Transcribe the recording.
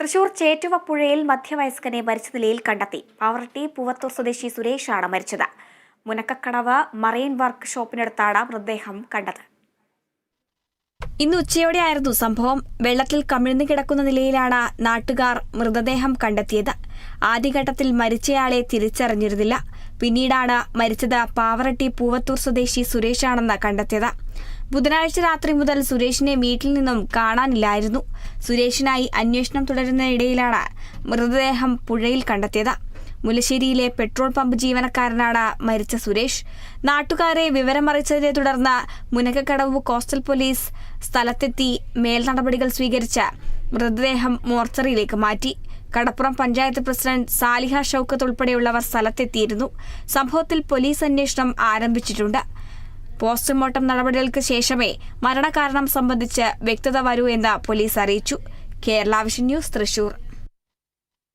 തൃശൂർ ചേറ്റുവ പുഴയിൽ മധ്യവയസ്കനെ മരിച്ച നിലയിൽ കണ്ടെത്തി. പാവറട്ടി പൂവത്തൂർ സ്വദേശി സുരേഷാണ് മരിച്ചത്. മുനക്കക്കടവ് മറൈൻ വർക്ക് ഷോപ്പിനടുത്താണ് മൃതദേഹം കണ്ടത്. ഇന്ന് ഉച്ചയോടെയായിരുന്നു സംഭവം. വെള്ളത്തിൽ കമിഴ്ന്നു കിടക്കുന്ന നിലയിലാണ് നാട്ടുകാർ മൃതദേഹം കണ്ടെത്തിയത്. ആദ്യഘട്ടത്തിൽ മരിച്ചയാളെ തിരിച്ചറിഞ്ഞിരുന്നില്ല. പിന്നീടാണ് മരിച്ചത് പാവറട്ടി പൂവത്തൂർ സ്വദേശി സുരേഷാണെന്ന് കണ്ടെത്തിയത്. ബുധനാഴ്ച രാത്രി മുതൽ സുരേഷിനെ വീട്ടിൽ നിന്നും കാണാനില്ലായിരുന്നു. സുരേഷിനായി അന്വേഷണം തുടരുന്നതിനിടയിലാണ് മൃതദേഹം പുഴയിൽ കണ്ടെത്തിയത്. മുല്ലശ്ശേരിയിലെ പെട്രോൾ പമ്പ് ജീവനക്കാരനാണ് മരിച്ച സുരേഷ്. നാട്ടുകാരെ വിവരമറിച്ചതിനെ തുടർന്ന് മുനക്കക്കടവ് കോസ്റ്റൽ പോലീസ് സ്ഥലത്തെത്തി മേൽനടപടികൾ സ്വീകരിച്ച് മൃതദേഹം മോർച്ചറിയിലേക്ക് മാറ്റി. കടപ്പുറം പഞ്ചായത്ത് പ്രസിഡന്റ് സാലിഹ ഷൌക്കത്ത് ഉൾപ്പെടെയുള്ളവർ സ്ഥലത്തെത്തിയിരുന്നു. സംഭവത്തിൽ പോലീസ് അന്വേഷണം ആരംഭിച്ചിട്ടുണ്ട്. പോസ്റ്റ്മോർട്ടം നടപടികൾക്ക് ശേഷമേ മരണകാരണം സംബന്ധിച്ച് വ്യക്തത വരൂ എന്ന് പോലീസ് അറിയിച്ചു. Kerala vision news, Thrissur.